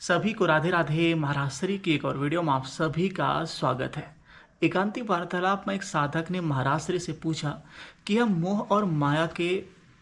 सभी को राधे राधे। महाराष्ट्री की एक और वीडियो में आप सभी का स्वागत है। एकांती वार्तालाप में एक साधक ने महाराष्ट्री से पूछा कि हम मोह और माया के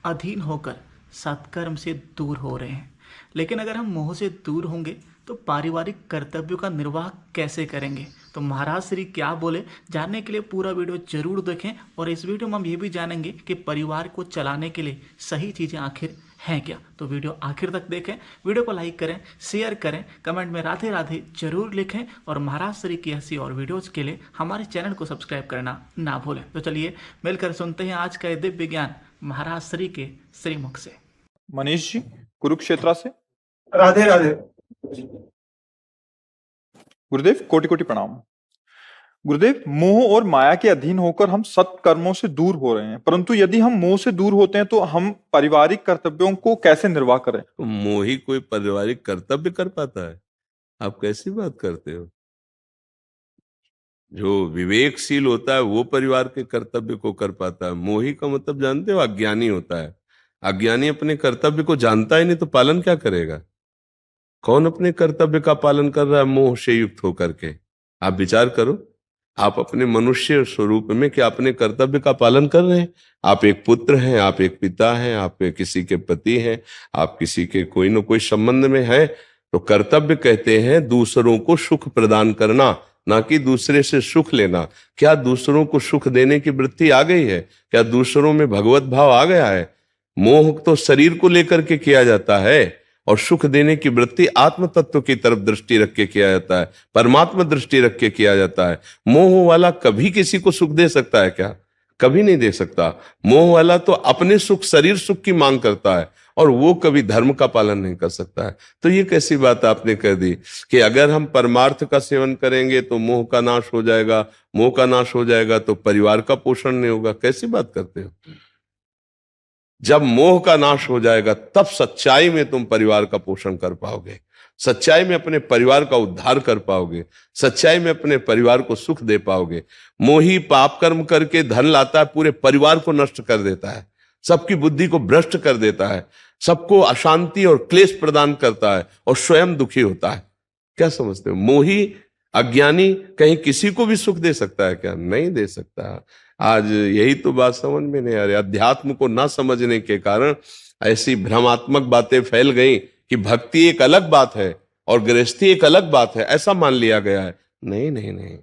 अधीन होकर सत्कर्म से दूर हो रहे हैं, लेकिन अगर हम मोह से दूर होंगे तो पारिवारिक कर्तव्यों का निर्वाह कैसे करेंगे। तो महाराज श्री क्या बोले, जानने के लिए पूरा वीडियो जरूर देखें। और इस वीडियो में हम ये भी जानेंगे कि परिवार को चलाने के लिए सही चीज़ें आखिर हैं क्या। तो वीडियो आखिर तक देखें, वीडियो को लाइक करें, शेयर करें, कमेंट में राधे राधे जरूर लिखें और महाराज श्री की ऐसी और वीडियोज़ के लिए हमारे चैनल को सब्सक्राइब करना ना भूलें। तो चलिए मिलकर सुनते हैं आज का ये दिव्य ज्ञान महाराज श्री के श्रीमुख से। मनीष जी कुरुक्षेत्रा से। राधे राधे। गुरुदेव कोटि कोटि प्रणाम। गुरुदेव, मोह और माया के अधीन होकर हम सत्कर्मों से दूर हो रहे हैं, परंतु यदि हम मोह से दूर होते हैं तो हम पारिवारिक कर्तव्यों को कैसे निर्वाह करें? मोही कोई पारिवारिक कर्तव्य कर पाता है? आप कैसी बात करते हो? जो विवेकशील होता है वो परिवार के कर्तव्य को कर पाता है। मोही का मतलब जानते हो? अज्ञानी होता है। अज्ञानी अपने कर्तव्य को जानता ही नहीं तो पालन क्या करेगा? कौन अपने कर्तव्य का पालन कर रहा है मोह से युक्त होकर के? आप विचार करो, आप अपने मनुष्य स्वरूप में क्या अपने कर्तव्य का पालन कर रहे हैं? आप एक पुत्र हैं, आप एक पिता हैं, आप किसी के पति हैं, आप किसी के कोई न कोई संबंध में हैं। तो कर्तव्य कहते हैं दूसरों को सुख प्रदान करना, ना कि दूसरे से सुख लेना। क्या दूसरों को सुख देने की वृत्ति आ गई है? क्या दूसरों में भगवत भाव आ गया है? मोह तो शरीर को लेकर के किया जाता है और सुख देने की वृत्ति आत्म तत्व की तरफ दृष्टि रख के किया जाता है, परमात्मा दृष्टि रख के किया जाता है। मोह वाला कभी किसी को सुख दे सकता है क्या? कभी नहीं दे सकता। मोह वाला तो अपने सुख, शरीर सुख की मांग करता है और वो कभी धर्म का पालन नहीं कर सकता है। तो ये कैसी बात आपने कह दी कि अगर हम परमार्थ का सेवन करेंगे तो मोह का नाश हो जाएगा, मोह का नाश हो जाएगा तो परिवार का पोषण नहीं होगा? कैसी बात करते हो? जब मोह का नाश हो जाएगा तब सच्चाई में तुम परिवार का पोषण कर पाओगे, सच्चाई में अपने परिवार का उद्धार कर पाओगे, सच्चाई में अपने परिवार को सुख दे पाओगे। मोही पाप कर्म करके धन लाता है, पूरे परिवार को नष्ट कर देता है, सबकी बुद्धि को भ्रष्ट कर देता है, सबको अशांति और क्लेश प्रदान करता है और स्वयं दुखी होता है। क्या समझते हो? मोही अज्ञानी कहीं किसी को भी सुख दे सकता है क्या? नहीं दे सकता। आज यही तो बात समझ में नहीं आ रही। अध्यात्म को ना समझने के कारण ऐसी भ्रमात्मक बातें फैल गई कि भक्ति एक अलग बात है और गृहस्थी एक अलग बात है, ऐसा मान लिया गया है। नहीं नहीं नहीं,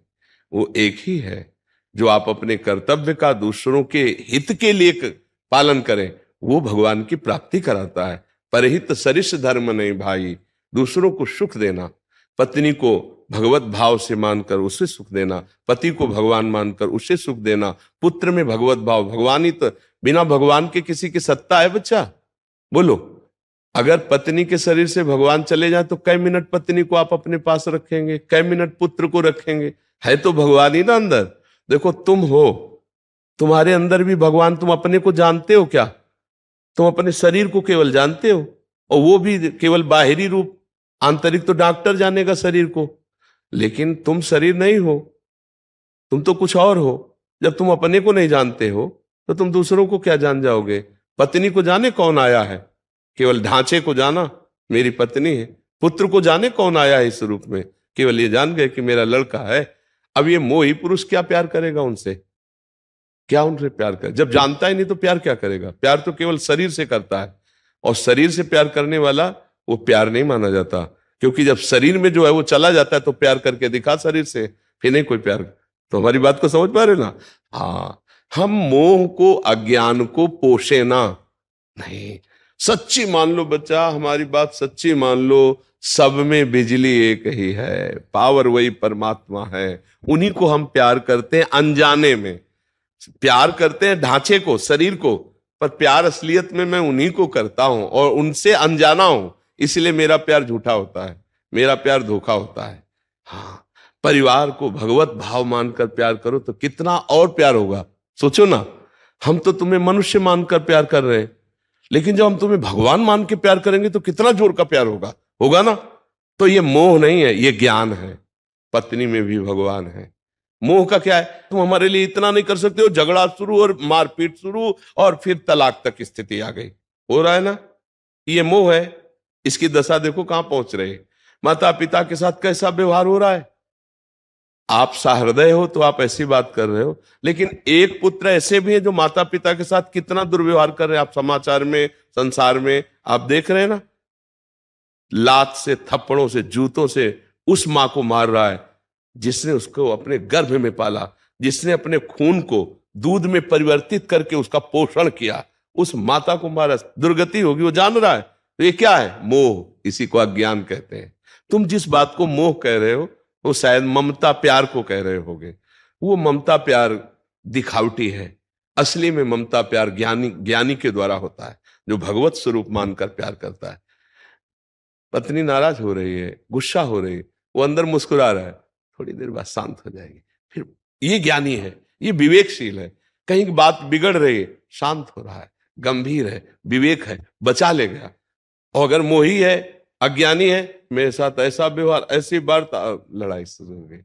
वो एक ही है। जो आप अपने कर्तव्य का दूसरों के हित के लिए पालन करें वो भगवान की प्राप्ति कराता है। परहित सरिस धर्म नहीं भाई, दूसरों को सुख देना, पत्नी को भगवत भाव से मानकर उसे सुख देना, पति को भगवान मानकर उसे सुख देना, पुत्र में भगवत भाव। भगवान ही तो, बिना भगवान के किसी की सत्ता है बच्चा? बोलो, अगर पत्नी के शरीर से भगवान चले जाए तो कई मिनट पत्नी को आप अपने पास रखेंगे, कई मिनट पुत्र को रखेंगे? है तो भगवान ही ना अंदर। देखो तुम हो, तुम्हारे अंदर भी भगवान। तुम अपने को जानते हो क्या? तुम अपने शरीर को केवल जानते हो और वो भी केवल बाहरी रूप, आंतरिक तो डॉक्टर जानेगा शरीर को, लेकिन तुम शरीर नहीं हो, तुम तो कुछ और हो। जब तुम अपने को नहीं जानते हो तो तुम दूसरों को क्या जान जाओगे? पत्नी को जाने कौन आया है, केवल ढांचे को जाना मेरी पत्नी है। पुत्र को जाने कौन आया है इस रूप में, केवल ये जान गए कि मेरा लड़का है। अब ये मोही पुरुष क्या प्यार करेगा उनसे? क्या उनसे प्यार करे? जब जानता ही नहीं तो प्यार क्या करेगा? प्यार तो केवल शरीर से करता है और शरीर से प्यार करने वाला वो प्यार नहीं माना जाता, क्योंकि जब शरीर में जो है वो चला जाता है तो प्यार करके दिखा शरीर से, फिर नहीं कोई प्यार। तो हमारी बात को समझ पा रहे ना? हाँ, हम मोह को, अज्ञान को पोषे ना। नहीं, सच्ची मान लो बच्चा, हमारी बात सच्ची मान लो। सब में बिजली एक ही है, पावर वही परमात्मा है। उन्हीं को हम प्यार करते हैं अनजाने में। प्यार करते हैं ढांचे को, शरीर को, पर प्यार असलियत में मैं उन्हीं को करता हूं और उनसे अनजाना हूं, इसलिए मेरा प्यार झूठा होता है, मेरा प्यार धोखा होता है। हाँ, परिवार को भगवत भाव मानकर प्यार करो तो कितना और प्यार होगा। सोचो ना, हम तो तुम्हें मनुष्य मानकर प्यार कर रहे हैं, लेकिन जब हम तुम्हें भगवान मान के प्यार करेंगे तो कितना जोर का प्यार होगा, होगा ना? तो ये मोह नहीं है, ये ज्ञान है। पत्नी में भी भगवान है। मोह का क्या है? तुम हमारे लिए इतना नहीं कर सकते हो, झगड़ा शुरू और मारपीट शुरू और फिर तलाक तक स्थिति आ गई। हो रहा है ना? ये मोह है। इसकी दशा देखो कहां पहुंच रहे। माता पिता के साथ कैसा व्यवहार हो रहा है। आप सहृदय हो तो आप ऐसी बात कर रहे हो, लेकिन एक पुत्र ऐसे भी है जो माता पिता के साथ कितना दुर्व्यवहार कर रहे हैं। आप समाचार में, संसार में आप देख रहे हैं ना, लात से, थप्पड़ों से, जूतों से उस मां को मार रहा है जिसने उसको अपने गर्भ में पाला, जिसने अपने खून को दूध में परिवर्तित करके उसका पोषण किया, उस माता को मारा। दुर्गति होगी, वो जान रहा है। तो ये क्या है? मोह। इसी को अज्ञान कहते हैं। तुम जिस बात को मोह कह रहे हो वो शायद ममता प्यार को कह रहे होगे। वो ममता प्यार दिखावटी है। असली में ममता प्यार ज्ञानी के द्वारा होता है, जो भगवत स्वरूप मानकर प्यार करता है। पत्नी नाराज हो रही है, गुस्सा हो रही है, वो अंदर मुस्कुरा रहा है, थोड़ी देर बाद शांत हो जाएगी। फिर ये ज्ञानी है, ये विवेकशील है। कहीं बात बिगड़ रही है, शांत हो रहा है, गंभीर है, विवेक है, बचा लेगा। और अगर मोही है, अज्ञानी है, मेरे साथ ऐसा व्यवहार, ऐसी वार्ता, लड़ाई शुरू हो गई।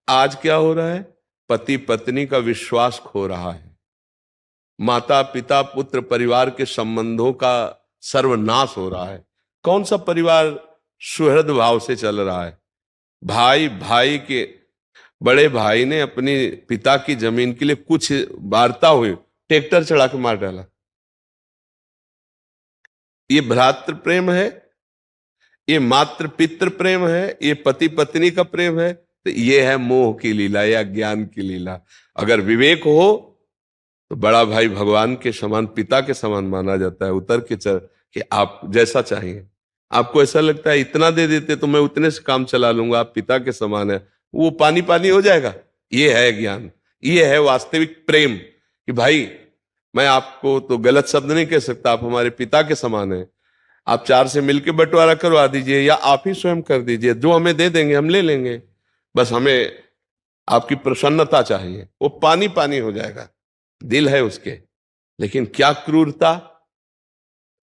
आज क्या हो रहा है? पति पत्नी का विश्वास खो रहा है। माता पिता पुत्र परिवार के संबंधों का सर्वनाश हो रहा है। कौन सा परिवार सुहृद भाव से चल रहा है? भाई के बड़े भाई ने अपनी पिता की जमीन के लिए कुछ वार्ता हुई, ट्रैक्टर चढ़ा के मार डाला। ये भ्रातृ प्रेम है? ये मातृ पितृ प्रेम है? ये पति पत्नी का प्रेम है? तो ये है मोह की लीला या ज्ञान की लीला। अगर विवेक हो तो बड़ा भाई भगवान के समान, पिता के समान माना जाता है। उतर के चल कि आप जैसा चाहिए। आपको ऐसा लगता है इतना दे देते तो मैं उतने से काम चला लूंगा, आप पिता के समान है, वो पानी पानी हो जाएगा। ये है ज्ञान, ये है वास्तविक प्रेम। कि भाई मैं आपको तो गलत शब्द नहीं कह सकता, आप हमारे पिता के समान है। आप चार से मिलकर बंटवारा करवा दीजिए या आप ही स्वयं कर दीजिए, जो हमें दे देंगे हम ले लेंगे, बस हमें आपकी प्रसन्नता चाहिए। वो पानी पानी हो जाएगा। दिल है उसके, लेकिन क्या क्रूरता!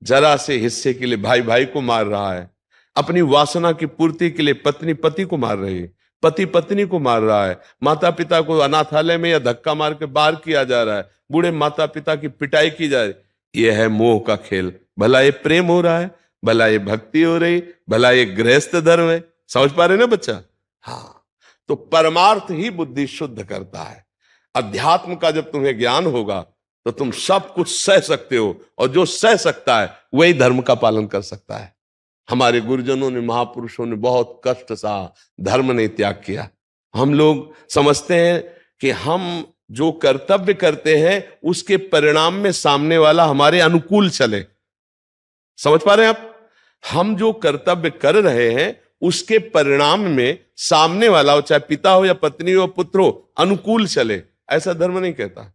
जरा से हिस्से के लिए भाई भाई को मार रहा है, अपनी वासना की पूर्ति के लिए पत्नी पति को मार रही है, पति पत्नी को मार रहा है, माता पिता को अनाथालय में या धक्का मार के बाहर किया जा रहा है, बूढ़े माता पिता की पिटाई की जा रही। यह है मोह का खेल। भला ये प्रेम हो रहा है, भला ये भक्ति हो रही, भला ये गृहस्थ धर्म है? समझ पा रहे ना बच्चा? हाँ, तो परमार्थ ही बुद्धि शुद्ध करता है। अध्यात्म का जब तुम्हें ज्ञान होगा तो तुम सब कुछ सह सकते हो, और जो सह सकता है वही धर्म का पालन कर सकता है। हमारे गुरुजनों ने, महापुरुषों ने बहुत कष्ट सहा, धर्म ने त्याग किया। हम लोग समझते हैं कि हम जो कर्तव्य करते हैं उसके परिणाम में सामने वाला हमारे अनुकूल चले। समझ पा रहे हैं आप? हम जो कर्तव्य कर रहे हैं उसके परिणाम में सामने वाला हो, चाहे पिता हो या पत्नी हो, पुत्र हो, अनुकूल चले। ऐसा धर्म नहीं कहता।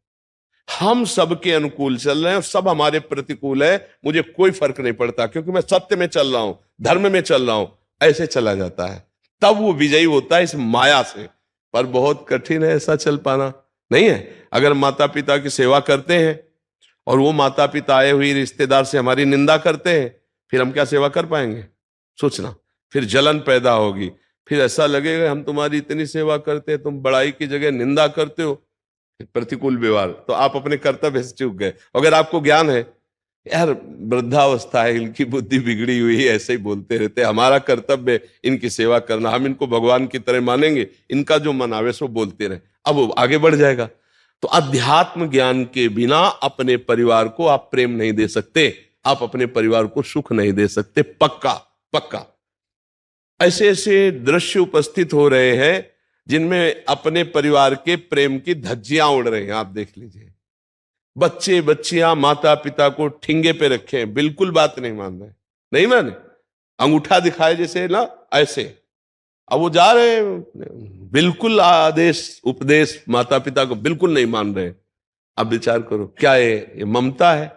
हम सबके अनुकूल चल रहे हैं और सब हमारे प्रतिकूल है, मुझे कोई फर्क नहीं पड़ता क्योंकि मैं सत्य में चल रहा हूं, धर्म में चल रहा हूं। ऐसे चला जाता है, तब वो विजयी होता है इस माया से। पर बहुत कठिन है ऐसा चल पाना, नहीं है? अगर माता पिता की सेवा करते हैं और वो माता पिता आए हुए रिश्तेदार से हमारी निंदा करते हैं, फिर हम क्या सेवा कर पाएंगे? सोचना। फिर जलन पैदा होगी, फिर ऐसा लगेगा हम तुम्हारी इतनी सेवा करते हैं, तुम बड़ाई की जगह निंदा करते हो, प्रतिकूल व्यवहार। तो आप अपने कर्तव्य से चूक गए। अगर आपको ज्ञान है, यार वृद्धावस्था है, इनकी बुद्धि बिगड़ी हुई है, ऐसे ही बोलते रहते, हमारा कर्तव्य इनकी सेवा करना, हम इनको भगवान की तरह मानेंगे, इनका जो मन आवे सो बोलते रहे, अब वो आगे बढ़ जाएगा। तो अध्यात्म ज्ञान के बिना अपने परिवार को आप प्रेम नहीं दे सकते, आप अपने परिवार को सुख नहीं दे सकते। पक्का पक्का। ऐसे ऐसे दृश्य उपस्थित हो रहे हैं जिनमें अपने परिवार के प्रेम की धज्जियां उड़ रही हैं। आप देख लीजिए, बच्चे बच्चियां माता पिता को ठिंगे पे रखे हैं, बिल्कुल बात नहीं मान रहे, नहीं माने, अंगूठा दिखाए जैसे ना, ऐसे। अब वो जा रहे हैं, बिल्कुल आदेश उपदेश माता पिता को बिल्कुल नहीं मान रहे। अब विचार करो, क्या ये ममता है?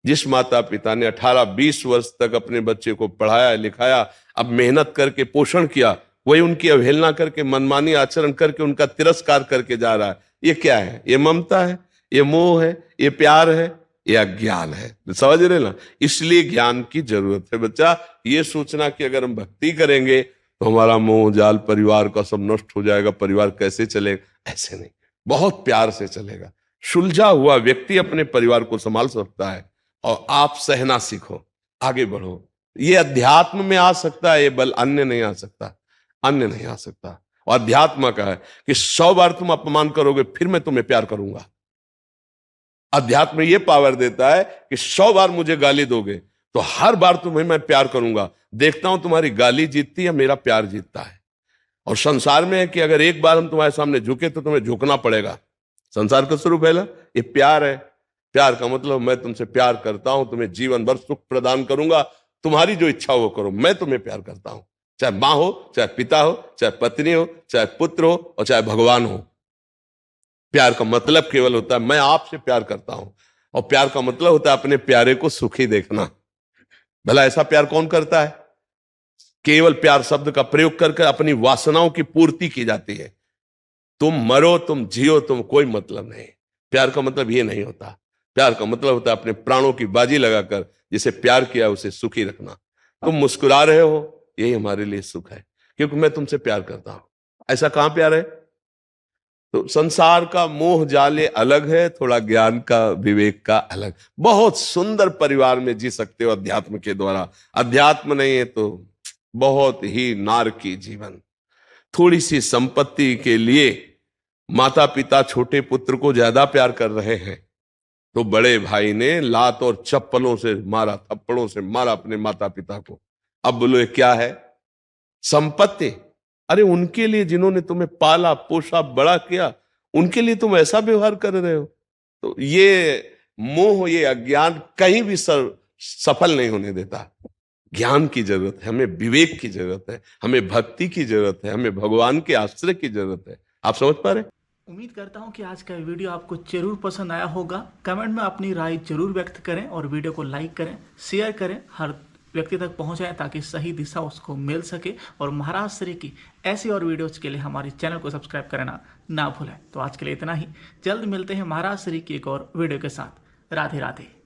जिस माता पिता ने 18-20 वर्ष तक अपने बच्चे को पढ़ाया लिखाया, अब मेहनत करके पोषण किया, वही उनकी अवहेलना करके, मनमानी आचरण करके, उनका तिरस्कार करके जा रहा है, ये क्या है? ये ममता है, ये मोह है, ये प्यार है, ये अज्ञान है। समझ रहे ना? इसलिए ज्ञान की जरूरत है बच्चा। ये सोचना कि अगर हम भक्ति करेंगे तो हमारा मोह जाल परिवार का सब नष्ट हो जाएगा, परिवार कैसे चलेगा, ऐसे नहीं, बहुत प्यार से चलेगा। सुलझा हुआ व्यक्ति अपने परिवार को संभाल सकता है। और आप सहना सीखो, आगे बढ़ो, ये अध्यात्म में आ सकता है, ये बल अन्य नहीं आ सकता, अन्य नहीं आ सकता। और अध्यात्म का है कि 100 बार तुम अपमान करोगे फिर मैं तुम्हें प्यार करूंगा। अध्यात्म ये पावर देता है कि 100 बार मुझे गाली दोगे तो हर बार तुम्हें मैं प्यार करूंगा, देखता हूं तुम्हारी गाली जीतती है या मेरा प्यार जीतता है। और संसार में है कि अगर एक बार हम तुम्हारे सामने झुके तो तुम्हें झुकना पड़ेगा। संसार का स्वरूप है ना, ये प्यार है। प्यार का मतलब मैं तुमसे प्यार करता हूं, तुम्हें जीवन भर सुख प्रदान करूंगा, तुम्हारी जो इच्छा हो करो, मैं तुम्हें प्यार करता हूं। चाहे मां हो, चाहे पिता हो, चाहे पत्नी हो, चाहे पुत्र हो और चाहे भगवान हो। प्यार का मतलब केवल होता है मैं आपसे प्यार करता हूं, और प्यार का मतलब होता है अपने प्यारे को सुखी देखना। भला ऐसा प्यार कौन करता है? केवल प्यार शब्द का प्रयोग करके अपनी वासनाओं की पूर्ति की जाती है। तुम मरो, तुम जियो, तुम कोई मतलब नहीं। प्यार का मतलब ये नहीं होता। प्यार का मतलब होता है अपने प्राणों की बाजी लगाकर जिसे प्यार किया उसे सुखी रखना। तुम मुस्कुरा रहे हो, यही हमारे लिए सुख है, क्योंकि मैं तुमसे प्यार करता हूं। ऐसा कहां प्यार है? तो संसार का मोह जाले अलग है, थोड़ा ज्ञान का, विवेक का अलग। बहुत सुंदर परिवार में जी सकते हो अध्यात्म के द्वारा। अध्यात्म नहीं है तो बहुत ही नारकी जीवन। थोड़ी सी संपत्ति के लिए माता पिता छोटे पुत्र को ज्यादा प्यार कर रहे हैं, तो बड़े भाई ने लात और चप्पलों से मारा, थप्पड़ों से मारा अपने माता पिता को। अब बोलो ये क्या है? संपत्ति। अरे उनके लिए जिन्होंने तुम्हें पाला पोसा बड़ा किया, उनके लिए तुम ऐसा व्यवहार कर रहे हो। तो ये मोह, ये अज्ञान कहीं भी सफल नहीं होने देता। ज्ञान की जरूरत है, हमें विवेक की जरूरत है, हमें भक्ति की जरूरत है, हमें भगवान के आश्रय की जरूरत है। आप समझ पा रहे? उम्मीद करता हूं कि आज का वीडियो आपको जरूर पसंद आया होगा। कमेंट में अपनी राय जरूर व्यक्त करें और वीडियो को लाइक करें, शेयर करें, हर व्यक्ति तक पहुंचाएं ताकि सही दिशा उसको मिल सके। और महाराज श्री की ऐसी और वीडियोज के लिए हमारे चैनल को सब्सक्राइब करना ना भूलें। तो आज के लिए इतना ही, जल्द मिलते हैं महाराज श्री की एक और वीडियो के साथ। राधे राधे।